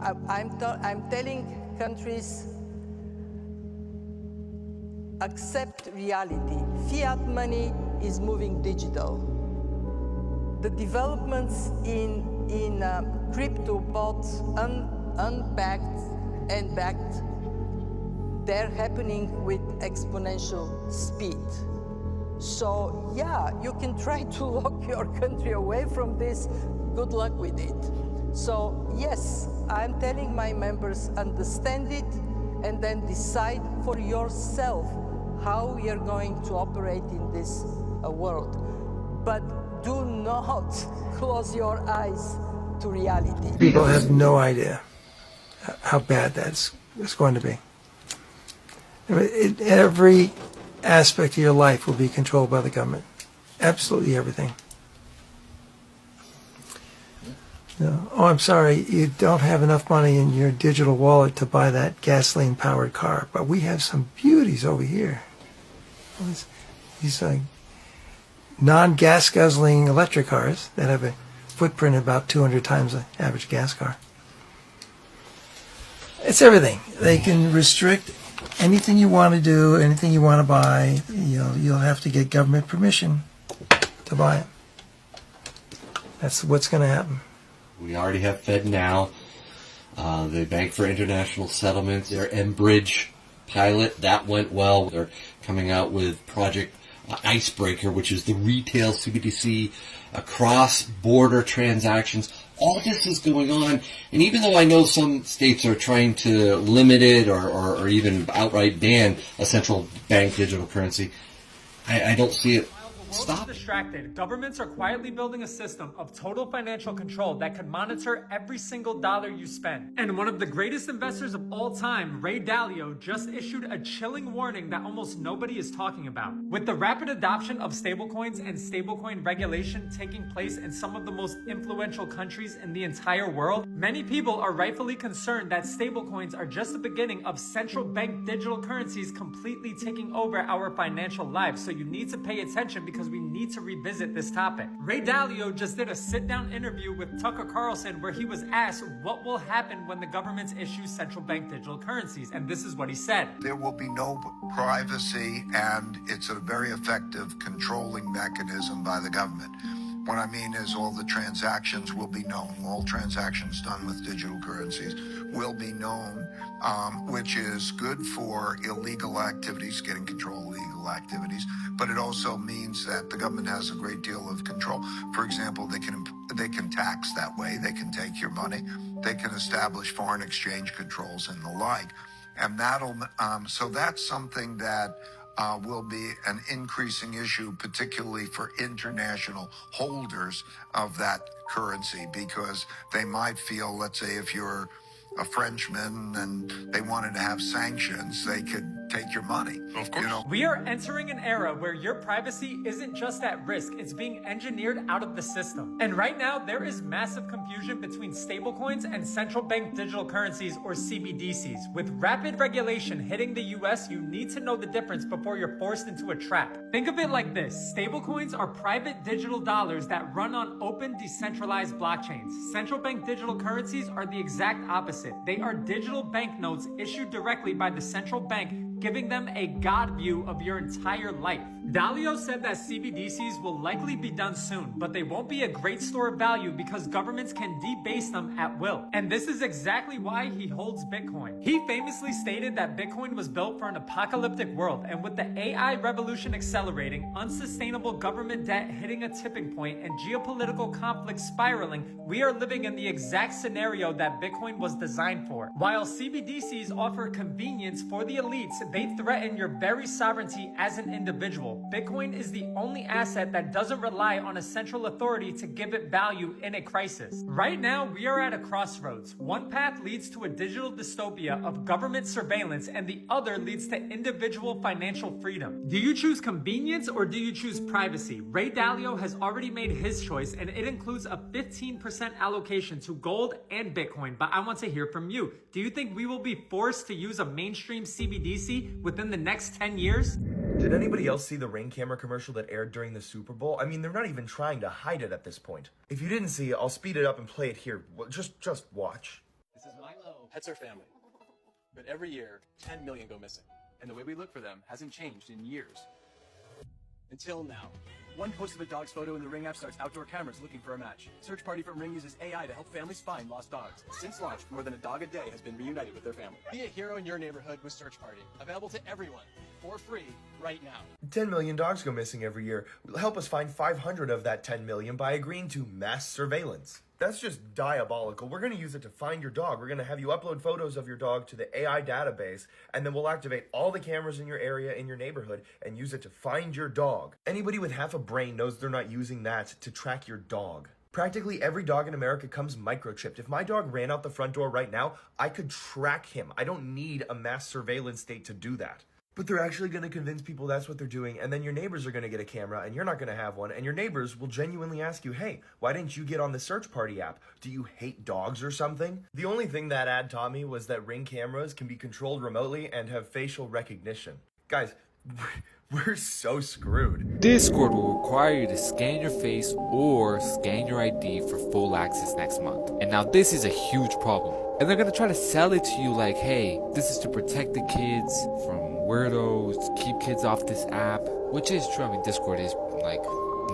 I'm telling countries, accept reality. Fiat money is moving digital. The developments in crypto, both unbacked and backed, they're happening with exponential speed. So yeah, you can try to lock your country away from this. Good luck with it. So yes, I'm telling my members, understand it and then decide for yourself how we are going to operate in this world. But do not close your eyes to reality. People have no idea how bad it's going to be. Every aspect of your life will be controlled by the government. Absolutely everything. No. Oh, I'm sorry, you don't have enough money in your digital wallet to buy that gasoline-powered car, but we have some beauties over here. These non-gas guzzling electric cars that have a footprint about 200 times the average gas car. It's everything. They can restrict anything you want to do, anything you want to buy. You'll have to get government permission to buy it. That's what's going to happen. We already have FedNow, the Bank for International Settlements, their Enbridge pilot, that went well. They're coming out with Project Icebreaker, which is the retail CBDC, cross-border transactions. All this is going on, and even though I know some states are trying to limit it or even outright ban a central bank digital currency, I don't see it stop. Distracted, governments are quietly building a system of total financial control that could monitor every single dollar you spend. And one of the greatest investors of all time, Ray Dalio, just issued a chilling warning that almost nobody is talking about. With the rapid adoption of stablecoins and stablecoin regulation taking place in some of the most influential countries in the entire world, many people are rightfully concerned that stablecoins are just the beginning of central bank digital currencies completely taking over our financial lives. So you need to pay attention because we need to revisit this topic. Ray Dalio just did a sit-down interview with Tucker Carlson where he was asked what will happen when the governments issue central bank digital currencies, and this is what he said. There will be no privacy, and it's a very effective controlling mechanism by the government. What I mean is all the transactions will be known. All transactions done with digital currencies will be known, which is good for illegal activities, getting control of illegal activities, but it also means that the government has a great deal of control. For example, they can tax that way, they can take your money, they can establish foreign exchange controls and the like. And so that's something that will be an increasing issue, particularly for international holders of that currency, because they might feel, let's say, if you're a Frenchman and they wanted to have sanctions, they could take your money. Of course. We are entering an era where your privacy isn't just at risk, it's being engineered out of the system. And right now, there is massive confusion between stablecoins and central bank digital currencies, or CBDCs. With rapid regulation hitting the US, you need to know the difference before you're forced into a trap. Think of it like this. Stablecoins are private digital dollars that run on open, decentralized blockchains. Central bank digital currencies are the exact opposite. They are digital banknotes issued directly by the central bank, giving them a God view of your entire life. Dalio said that CBDCs will likely be done soon, but they won't be a great store of value because governments can debase them at will. And this is exactly why he holds Bitcoin. He famously stated that Bitcoin was built for an apocalyptic world, and with the AI revolution accelerating, unsustainable government debt hitting a tipping point, and geopolitical conflict spiraling, we are living in the exact scenario that Bitcoin was designed for. While CBDCs offer convenience for the elites, they threaten your very sovereignty as an individual. Bitcoin is the only asset that doesn't rely on a central authority to give it value in a crisis. Right now, we are at a crossroads. One path leads to a digital dystopia of government surveillance, and the other leads to individual financial freedom. Do you choose convenience or do you choose privacy? Ray Dalio has already made his choice, and it includes a 15% allocation to gold and Bitcoin. But I want to hear from you. Do you think we will be forced to use a mainstream CBDC within the next 10 years? Did anybody else see the Ring camera commercial that aired during the Super Bowl? I mean, they're not even trying to hide it at this point. If you didn't see it, I'll speed it up and play it here. Just watch. This is my Pets are family. But every year, 10 million go missing. And the way we look for them hasn't changed in years. Until now. One post of a dog's photo in the Ring app starts outdoor cameras looking for a match. Search Party from Ring uses AI to help families find lost dogs. Since launch, more than a dog a day has been reunited with their family. Be a hero in your neighborhood with Search Party. Available to everyone, for free, right now. 10 million dogs go missing every year. Help us find 500 of that 10 million by agreeing to mass surveillance. That's just diabolical. We're going to use it to find your dog. We're going to have you upload photos of your dog to the AI database, and then we'll activate all the cameras in your area, in your neighborhood, and use it to find your dog. Anybody with half a brain knows they're not using that to track your dog. Practically every dog in America comes microchipped. If my dog ran out the front door right now, I could track him. I don't need a mass surveillance state to do that. But they're actually going to convince people that's what they're doing, and then your neighbors are going to get a camera, and you're not going to have one, and your neighbors will genuinely ask you, hey, why didn't you get on the Search Party app? Do you hate dogs or something? The only thing that ad taught me was that Ring cameras can be controlled remotely and have facial recognition. Guys, we're so screwed. Discord will require you to scan your face or scan your ID for full access next month. And now this is a huge problem. And they're going to try to sell it to you like, hey, this is to protect the kids from weirdos, keep kids off this app, which is true. I mean, Discord is like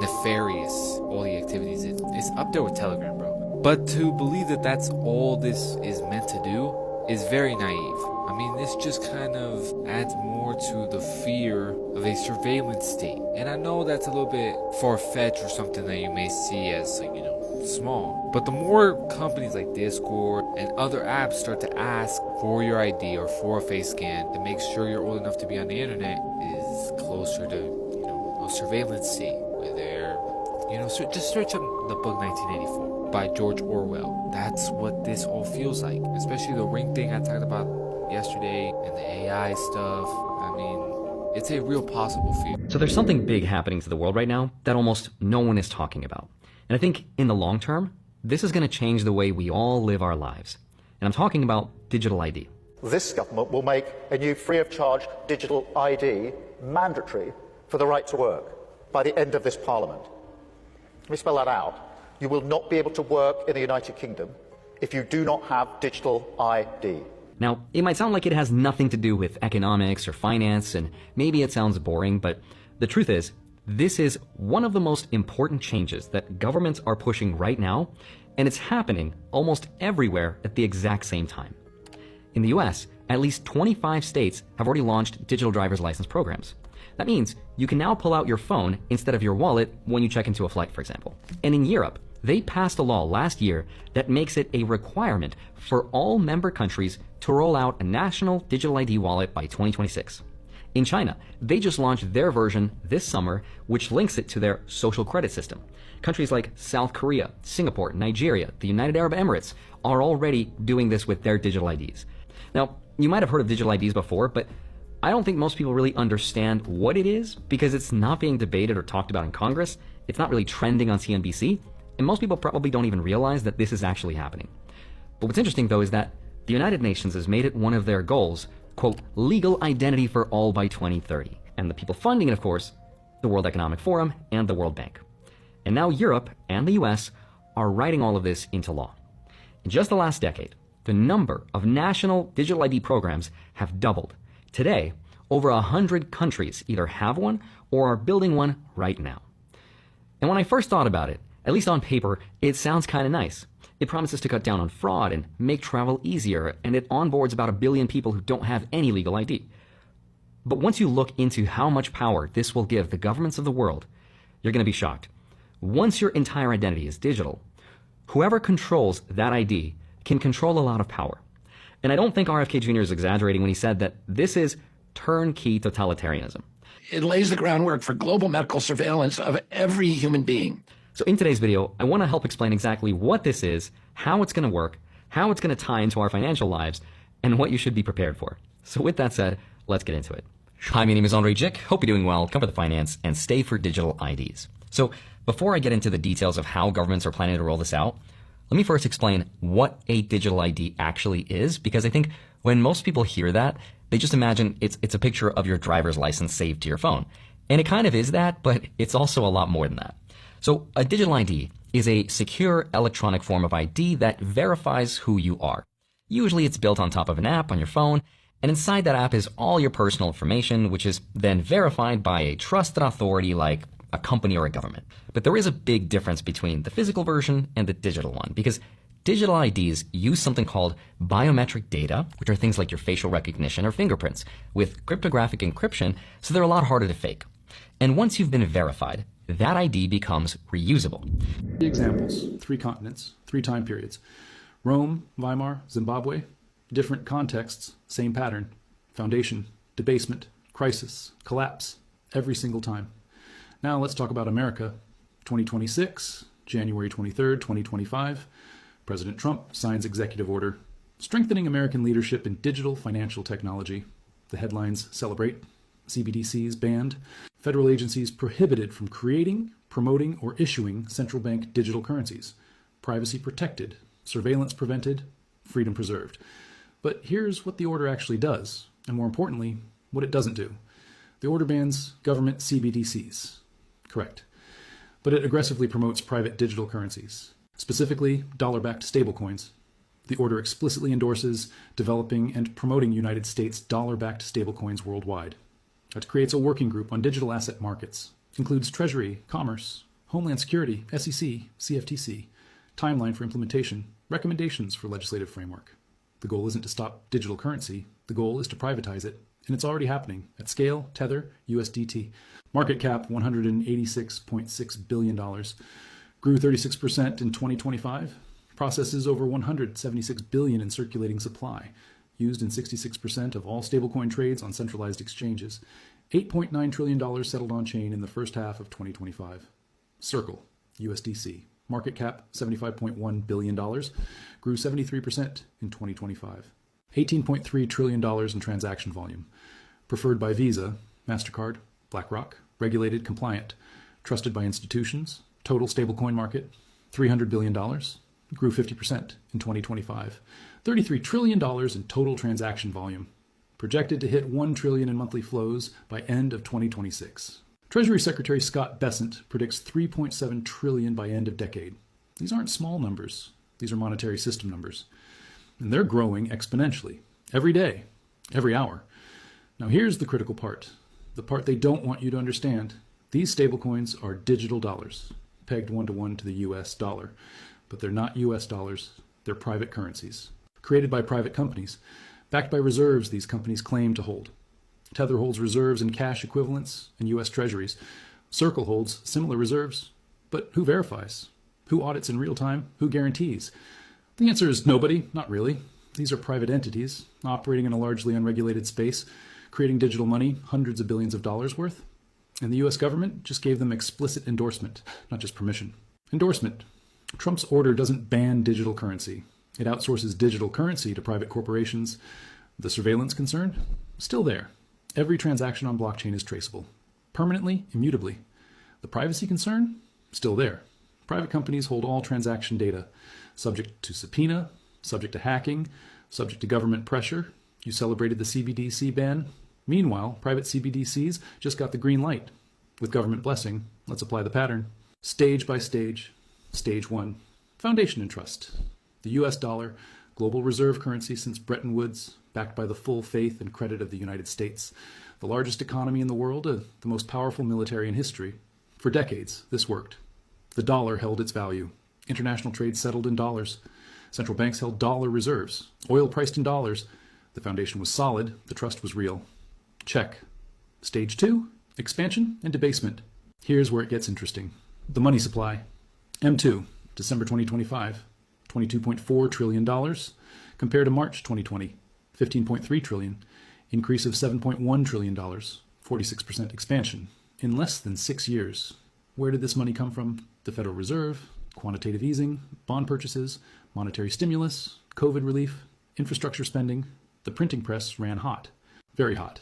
nefarious, all the activities. It's up there with Telegram, bro. But to believe that that's all this is meant to do is very naive. I mean, this just kind of adds more to the fear of a surveillance state. And I know that's a little bit far-fetched or something that you may see as, like, small. But the more companies like Discord and other apps start to ask for your ID or for a face scan to make sure you're old enough to be on the internet is closer to, a surveillance state where they're, just search up the book 1984 by George Orwell. That's what this all feels like, especially the Ring thing I talked about yesterday and the AI stuff. I mean, it's a real possible fear. So there's something big happening to the world right now that almost no one is talking about. And I think in the long term, this is going to change the way we all live our lives. And I'm talking about digital ID. This government will make a new free-of-charge digital ID mandatory for the right to work by the end of this Parliament. Let me spell that out. You will not be able to work in the United Kingdom if you do not have digital ID. Now, it might sound like it has nothing to do with economics or finance, and maybe it sounds boring, but the truth is, this is one of the most important changes that governments are pushing right now, and it's happening almost everywhere at the exact same time. In the US, at least 25 states have already launched digital driver's license programs. That means you can now pull out your phone instead of your wallet when you check into a flight, for example. And in Europe, they passed a law last year that makes it a requirement for all member countries to roll out a national digital ID wallet by 2026. In China, they just launched their version this summer, which links it to their social credit system. Countries like South Korea, Singapore, Nigeria, the United Arab Emirates are already doing this with their digital IDs. Now, you might have heard of digital IDs before, but I don't think most people really understand what it is because it's not being debated or talked about in Congress. It's not really trending on CNBC, and most people probably don't even realize that this is actually happening. But what's interesting, though, is that the United Nations has made it one of their goals, quote, legal identity for all by 2030. And the people funding it, of course, the World Economic Forum and the World Bank. And now Europe and the US are writing all of this into law. In just the last decade, the number of national digital ID programs have doubled. Today, over 100 countries either have one or are building one right now. And when I first thought about it, at least on paper, it sounds kind of nice. It promises to cut down on fraud and make travel easier, and it onboards about 1 billion people who don't have any legal ID. But once you look into how much power this will give the governments of the world, you're going to be shocked. Once your entire identity is digital, whoever controls that ID can control a lot of power. And I don't think RFK Jr. is exaggerating when he said that this is turnkey totalitarianism. It lays the groundwork for global medical surveillance of every human being. So in today's video, I want to help explain exactly what this is, how it's going to work, how it's going to tie into our financial lives, and what you should be prepared for. So with that said, let's get into it. Hi, my name is Andre Jick. Hope you're doing well. Cover the finance and stay for digital IDs. So before I get into the details of how governments are planning to roll this out, let me first explain what a digital ID actually is, because I think when most people hear that, they just imagine it's a picture of your driver's license saved to your phone. And it kind of is that, but it's also a lot more than that. So a digital ID is a secure electronic form of ID that verifies who you are. Usually it's built on top of an app on your phone, and inside that app is all your personal information, which is then verified by a trusted authority like a company or a government. But there is a big difference between the physical version and the digital one, because digital IDs use something called biometric data, which are things like your facial recognition or fingerprints, with cryptographic encryption, so they're a lot harder to fake. And once you've been verified, that ID becomes reusable. Examples: 3 continents, 3 time periods. Rome, Weimar, Zimbabwe, different contexts, same pattern. Foundation, debasement, crisis, collapse, every single time. Now let's talk about America. 2026, January 23rd, 2025. President Trump signs executive order strengthening American leadership in digital financial technology. The headlines celebrate: CBDCs banned, federal agencies prohibited from creating, promoting, or issuing central bank digital currencies, privacy protected, surveillance prevented, freedom preserved. But here's what the order actually does, and more importantly, what it doesn't do. The order bans government CBDCs. Correct. But it aggressively promotes private digital currencies, specifically dollar-backed stablecoins. The order explicitly endorses developing and promoting United States dollar-backed stablecoins worldwide. It creates a working group on digital asset markets, includes Treasury, Commerce, Homeland Security, SEC, CFTC, timeline for implementation, recommendations for legislative framework. The goal isn't to stop digital currency. The goal is to privatize it, and it's already happening at scale. Tether, USDT. Market cap $186.6 billion. Grew 36% in 2025. Processes over 176 billion in circulating supply. Used in 66% of all stablecoin trades on centralized exchanges. $8.9 trillion settled on chain in the first half of 2025. Circle, USDC. Market cap $75.1 billion. Grew 73% in 2025. $18.3 trillion in transaction volume. Preferred by Visa, MasterCard, BlackRock. Regulated, compliant. Trusted by institutions. Total stablecoin market, $300 billion. Grew 50% in 2025. $33 trillion in total transaction volume. Projected to hit $1 trillion in monthly flows by end of 2026. Treasury Secretary Scott Bessent predicts $3.7 trillion by end of decade. These aren't small numbers. These are monetary system numbers. And they're growing exponentially. Every day. Every hour. Now here's the critical part. The part they don't want you to understand. These stablecoins are digital dollars, pegged 1-to-1 to the US dollar. But they're not US dollars. They're private currencies. Created by private companies. Backed by reserves these companies claim to hold. Tether holds reserves in cash equivalents and U.S. treasuries. Circle holds similar reserves. But who verifies? Who audits in real time? Who guarantees? The answer is nobody, not really. These are private entities operating in a largely unregulated space, creating digital money, hundreds of billions of dollars worth. And the U.S. government just gave them explicit endorsement, not just permission. Endorsement. Trump's order doesn't ban digital currency. It outsources digital currency to private corporations. The surveillance concern? Still there. Every transaction on blockchain is traceable. Permanently, immutably. The privacy concern? Still there. Private companies hold all transaction data, subject to subpoena, subject to hacking, subject to government pressure. You celebrated the CBDC ban. Meanwhile, private CBDCs just got the green light. With government blessing, let's apply the pattern. Stage by stage. Stage 1. Foundation and trust. The US dollar, global reserve currency since Bretton Woods, backed by the full faith and credit of the United States. The largest economy in the world, the most powerful military in history. For decades, this worked. The dollar held its value. International trade settled in dollars. Central banks held dollar reserves. Oil priced in dollars. The foundation was solid. The trust was real. Check. Stage 2, expansion and debasement. Here's where it gets interesting. The money supply. M2, December 2025, $22.4 trillion, compared to March 2020, $15.3 trillion, increase of $7.1 trillion, 46% expansion, in less than 6 years. Where did this money come from? The Federal Reserve, quantitative easing, bond purchases, monetary stimulus, COVID relief, infrastructure spending. The printing press ran hot, very hot,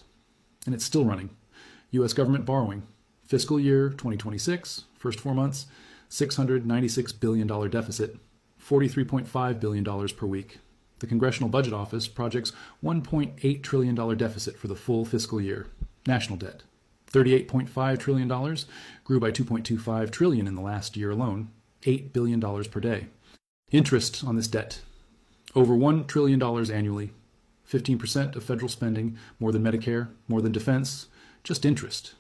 and it's still running. U.S. government borrowing, fiscal year 2026, first 4 months, $696 billion deficit, $43.5 billion per week. The Congressional Budget Office projects $1.8 trillion deficit for the full fiscal year. National debt, $38.5 trillion, grew by $2.25 trillion in the last year alone, $8 billion per day. Interest on this debt, Over $1 trillion annually, 15% of federal spending, more than Medicare, more than defense, just interest.